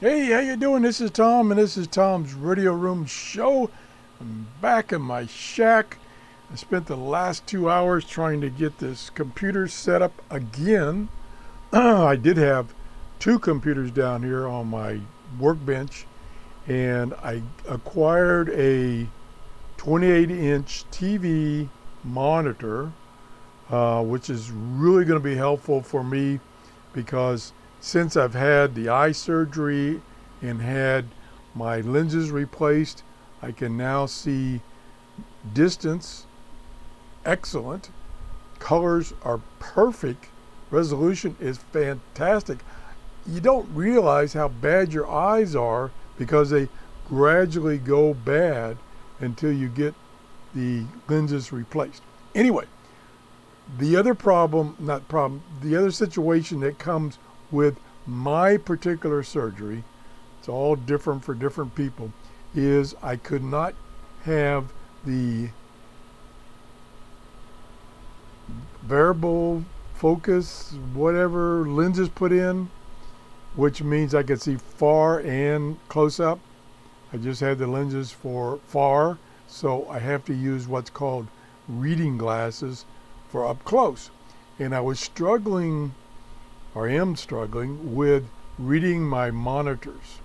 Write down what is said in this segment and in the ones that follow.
Hey, how you doing? This is Tom, and this is Tom's Radio Room Show. I'm back in my shack. I spent the last 2 hours trying to get this computer set up again. I did have two computers down here on my workbench, and I acquired a 28-inch TV monitor, which is really going to be helpful for me because since I've had the eye surgery and had my lenses replaced, I can now see distance excellent. Colors are perfect. Resolution is fantastic. You don't realize how bad your eyes are because they gradually go bad until you get the lenses replaced. Anyway, the other the other situation that comes with my particular surgery, it's all different for different people, is I could not have the variable focus, whatever lenses put in, which means I could see far and close up. I just had the lenses for far, so I have to use what's called reading glasses for up close. And I was struggling, or am struggling, with reading my monitors,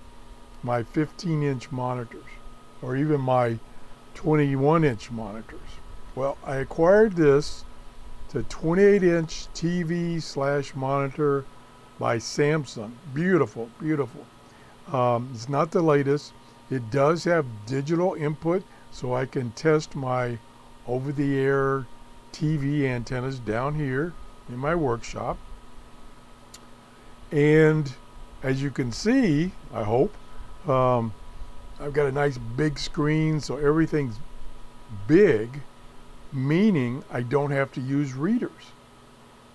my 15-inch monitors, or even my 21-inch monitors. Well, I acquired this. It's a 28-inch TV / monitor by Samsung. Beautiful, beautiful. It's not the latest. It does have digital input, so I can test my over-the-air TV antennas down here in my workshop. And as you can see, I hope, I've got a nice big screen, so everything's big, meaning I don't have to use readers.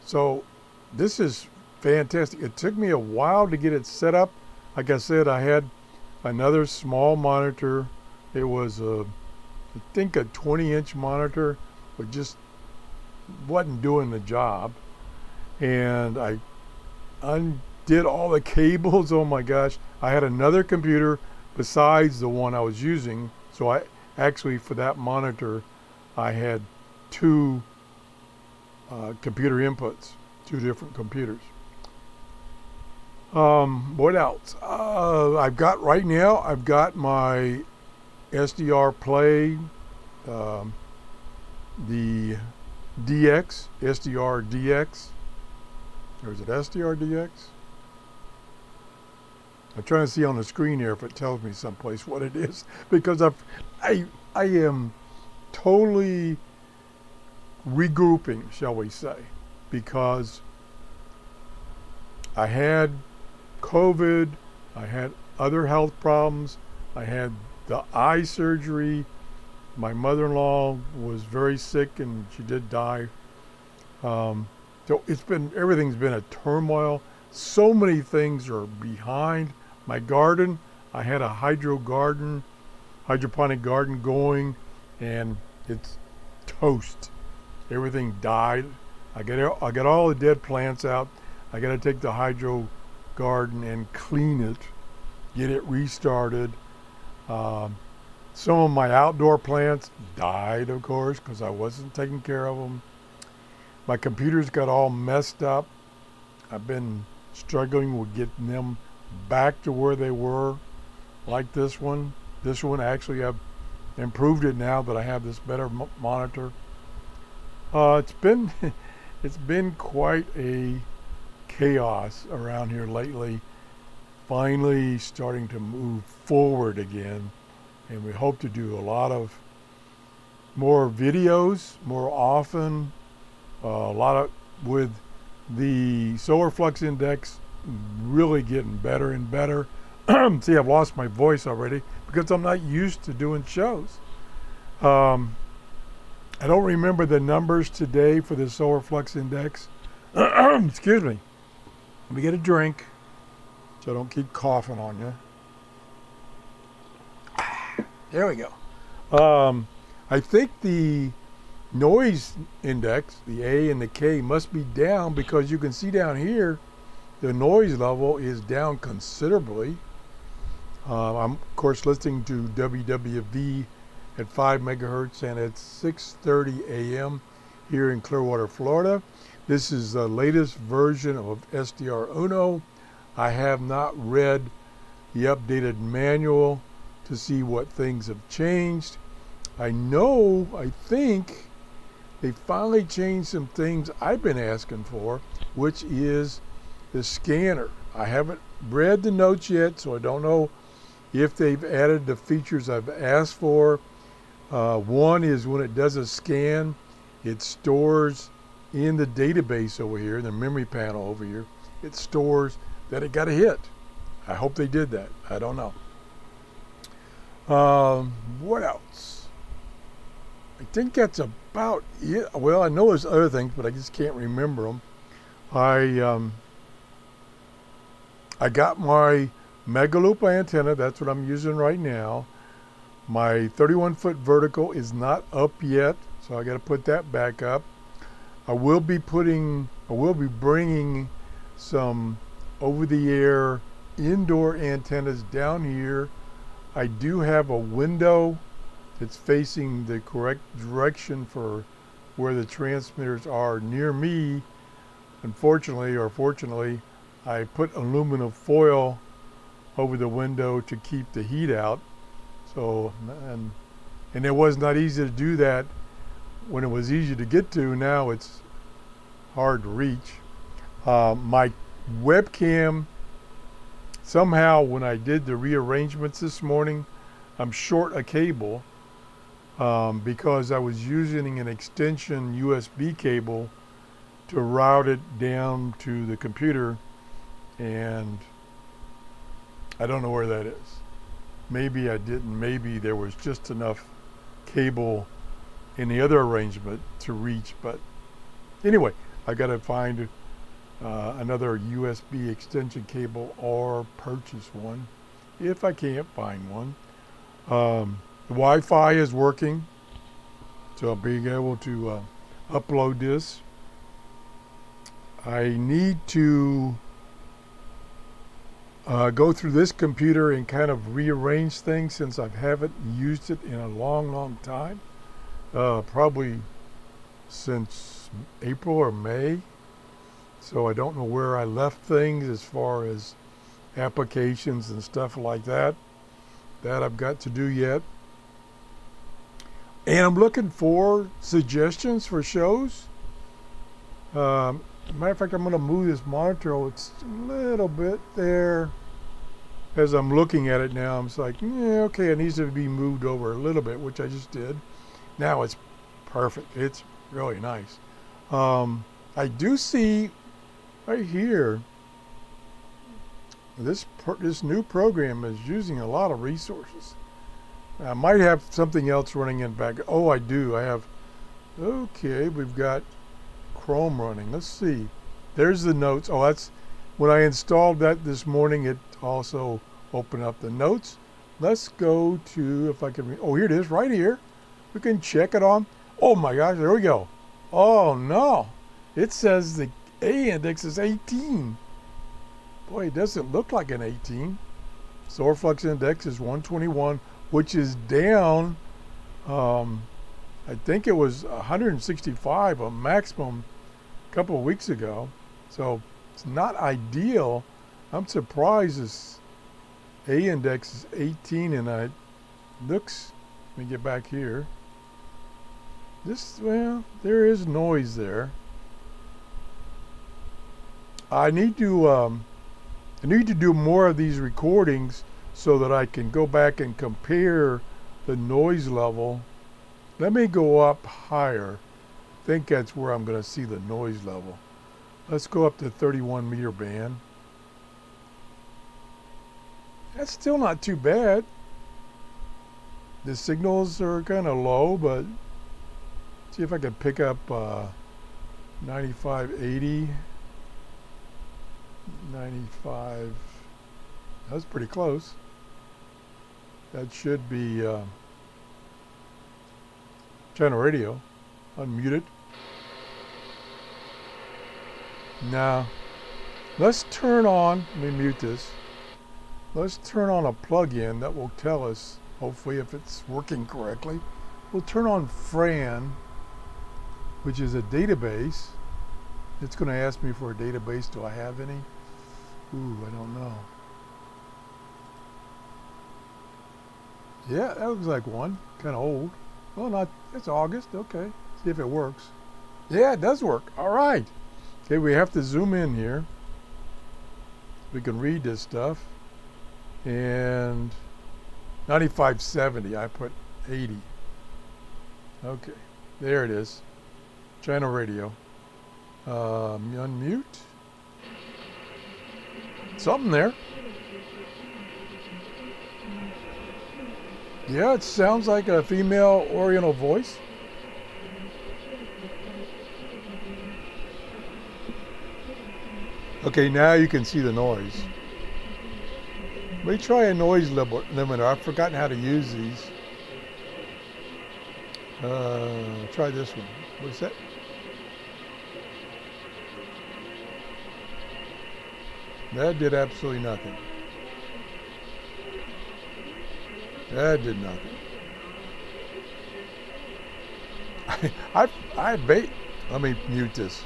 So this is fantastic. It took me a while to get it set up. Like I said, I had another small monitor. It was I think a 20-inch monitor, but just wasn't doing the job. And I undid all the cables. Oh my gosh. I had another computer besides the one I was using. So I actually, for that monitor, I had two computer inputs, two different computers. What else? I've got my SDR Play, the DX, SDR DX. Or is it SDR DX? I'm trying to see on the screen here if it tells me someplace what it is, because I am totally regrouping, shall we say, because I had COVID, I had other health problems, I had the eye surgery, my mother-in-law was very sick and she did die. So everything's been a turmoil. So many things are behind. My garden, I had a hydroponic garden going, and it's toast. Everything died. I got all the dead plants out. I got to take the hydro garden and clean it, get it restarted. Some of my outdoor plants died, of course, because I wasn't taking care of them. My computers got all messed up. I've been struggling with getting them back to where they were, like this one. This one, actually, I've improved it now that I have this better monitor. It's been quite a chaos around here lately. Finally starting to move forward again, and we hope to do a lot of more videos more often. With the solar flux index really getting better and better. See, I've lost my voice already because I'm not used to doing shows. I don't remember the numbers today for the solar flux index. Excuse me. Let me get a drink so I don't keep coughing on you. There we go. I think the noise index, the A and the K, must be down because you can see down here the noise level is down considerably. I'm of course listening to WWV at 5 megahertz, and it's 6:30 a.m. here in Clearwater, Florida. This is the latest version of SDR Uno. I have not read the updated manual to see what things have changed. I think they finally changed some things I've been asking for, which is the scanner. I haven't read the notes yet, so I don't know if they've added the features I've asked for. One is when it does a scan, it stores in the database over here, in the memory panel over here, it stores that it got a hit. I hope they did that. I don't know. What else? I think that's about it. Well, I know there's other things, but I just can't remember them. I got my Megaloop antenna. That's what I'm using right now. My 31-foot vertical is not up yet, so I got to put that back up. I will be bringing some over-the-air indoor antennas down here. I do have a window that's facing the correct direction for where the transmitters are near me. Unfortunately, or fortunately, I put aluminum foil over the window to keep the heat out. So, and it was not easy to do that when it was easy to get to. Now it's hard to reach. My webcam, somehow when I did the rearrangements this morning, I'm short a cable because I was using an extension USB cable to route it down to the computer, and I don't know where that is. Maybe I didn't. Maybe there was just enough cable in the other arrangement to reach. But anyway, I got to find another USB extension cable or purchase one if I can't find one. The Wi-Fi is working, so I'll be able to upload this. I need to go through this computer and kind of rearrange things since I haven't used it in a long time. Probably since April or May. So I don't know where I left things as far as applications and stuff like that. That I've got to do yet. And I'm looking for suggestions for shows. Matter of fact, I'm going to move this monitor. It's a little bit there. As I'm looking at it now, I'm just like, yeah, okay, it needs to be moved over a little bit, which I just did. Now it's perfect. It's really nice. I do see right here, this new program is using a lot of resources. I might have something else running in back. Oh, I do. I have, okay, we've got Chrome running. Let's see. There's the notes. Oh, that's when I installed that this morning. It also opened up the notes. Let's go to, if I can, oh, here it is right here. We can check it on. Oh my gosh, there we go. Oh no, it says the A index is 18. Boy, it doesn't look like an 18. Solar flux index is 121, which is down. I think it was 165, a maximum a couple of weeks ago. So it's not ideal. I'm surprised this A index is 18, and it looks, let me get back here. Well, there is noise there. I need to do more of these recordings so that I can go back and compare the noise level. Let me go up higher. I think that's where I'm going to see the noise level. Let's go up to 31 meter band. That's still not too bad. The signals are kind of low, but see if I can pick up 9580. 95. That's pretty close. That should be channel radio. Unmute it. Now, let's turn on, let me mute this. let's turn on a plug-in that will tell us, hopefully if it's working correctly. We'll turn on Fran, which is a database. It's going to ask me for a database. Do I have any? Ooh, I don't know. Yeah, that looks like one. Kind of old. Oh, not. It's August. Okay. See if it works. Yeah, it does work. All right. Okay, we have to zoom in here. We can read this stuff. And 9570. I put 80. Okay. There it is. Channel radio. Unmute. Something there. Yeah, it sounds like a female Oriental voice. Okay, now you can see the noise. Let me try a noise limiter. I've forgotten how to use these. Try this one. What's that? That did absolutely nothing. That did nothing. Let me mute this.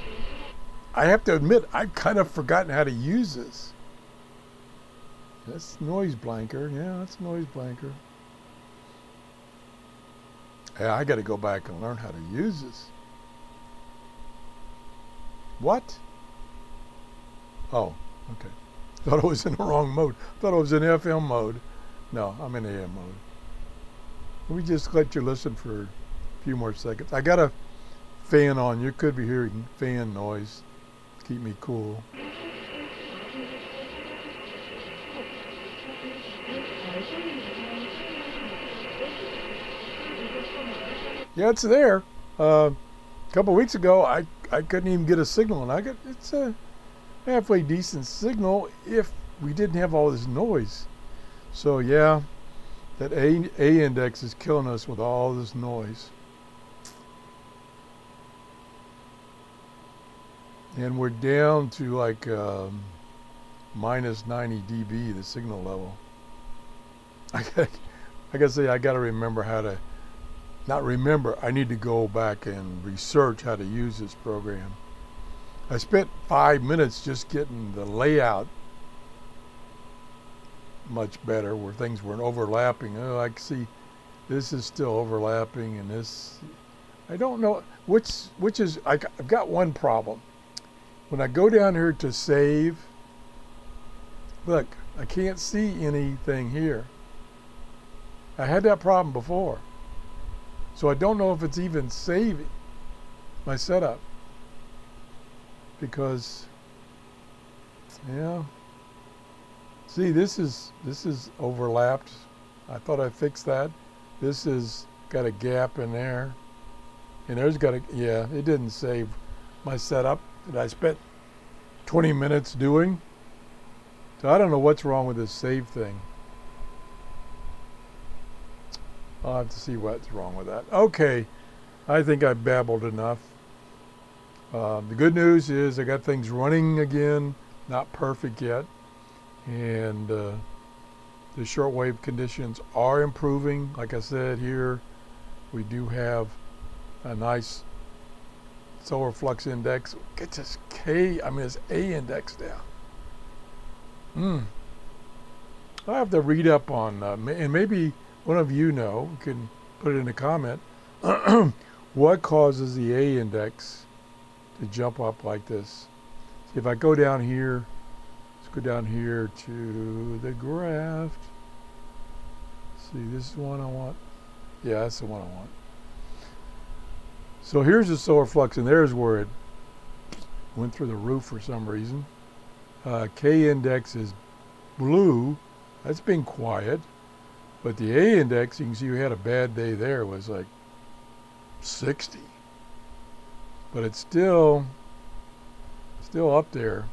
I have to admit, I've kind of forgotten how to use this. That's noise blanker. Yeah, that's noise blanker. Yeah, I got to go back and learn how to use this. What? Oh, okay. Thought I was in the wrong mode. Thought I was in FM mode. No, I'm in AM mode. Let me just let you listen for a few more seconds. I got a fan on. You could be hearing fan noise. Keep me cool. Yeah, it's there. A couple weeks ago, I couldn't even get a signal, and it's a halfway decent signal if we didn't have all this noise. So yeah, that A index is killing us with all this noise. And we're down to like minus 90 dB, the signal level. I gotta say, I gotta remember how to, not remember, I need to go back and research how to use this program. I spent 5 minutes just getting the layout much better, where things weren't overlapping. Oh, I can see this is still overlapping, and this, I don't know which is. I've got one problem. When I go down here to save, look, I can't see anything here. I had that problem before, so I don't know if it's even saving my setup, because yeah. See, this is overlapped. I thought I fixed that. This has got a gap in there. And there's got a, yeah, it didn't save my setup that I spent 20 minutes doing. So I don't know what's wrong with this save thing. I'll have to see what's wrong with that. Okay, I think I babbled enough. The good news is I got things running again, not perfect yet. And the shortwave conditions are improving. Like I said, here we do have a nice solar flux index. Get this this A index down. I have to read up on, and maybe one of you can put it in a comment, what causes the A index to jump up like this. See, if I go down here, go down here to the graph. See, this is the one I want. Yeah, that's the one I want. So here's the solar flux, and there's where it went through the roof for some reason. K index is blue. That's been quiet. But the A index, you can see we had a bad day there, was like 60. But it's still up there.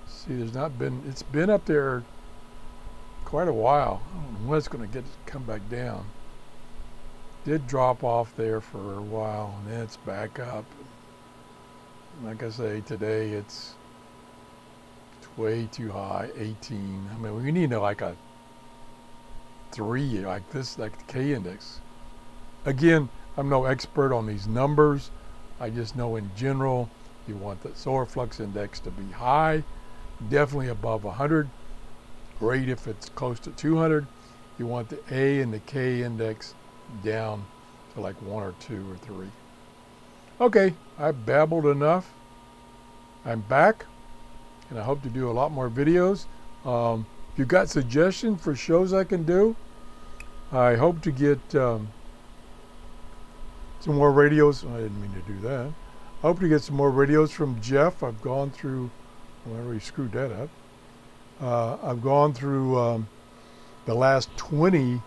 See, it's been up there quite a while. I don't know when it's going to come back down. Did drop off there for a while, and then it's back up. Like I say, today it's way too high. 18. I mean, we need like a 3, like this, like the K index. Again, I'm no expert on these numbers. I just know in general, you want the solar flux index to be high, definitely above 100. Great if it's close to 200. You want the A and the K index down to like 1 or 2 or 3. Okay, I babbled enough. I'm back, and I hope to do a lot more videos. If you've got suggestions for shows I can do, I hope to get some more radios. I didn't mean to do that. I hope to get some more radios from Jeff. I've gone through, well, I already screwed that up. I've gone through the last 20.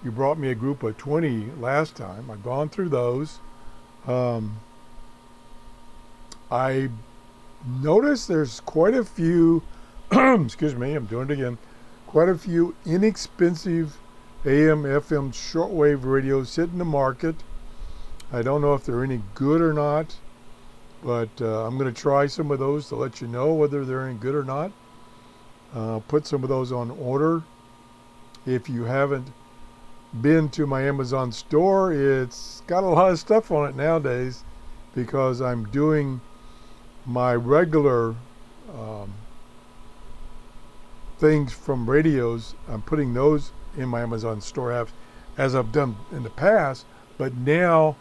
You brought me a group of 20 last time. I've gone through those. I noticed there's quite a few, excuse me, I'm doing it again, quite a few inexpensive AM, FM shortwave radios sitting in the market. I don't know if they're any good or not, but I'm going to try some of those to let you know whether they're any good or not. Put some of those on order. If you haven't been to my Amazon store, it's got a lot of stuff on it nowadays because I'm doing my regular things from radios. I'm putting those in my Amazon store apps as I've done in the past, but now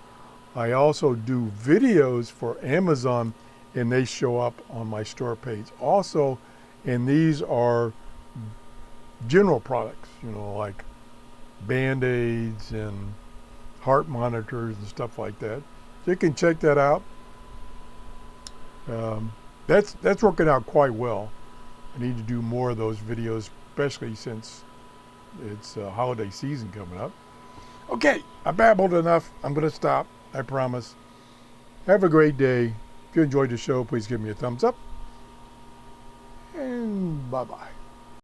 I also do videos for Amazon and they show up on my store page also, and these are general products, you know, like Band-Aids and heart monitors and stuff like that. So you can check that out. That's working out quite well. I need to do more of those videos, especially since it's holiday season coming up. Okay, I babbled enough. I'm going to stop, I promise. Have a great day. If you enjoyed the show, please give me a thumbs up. And bye-bye.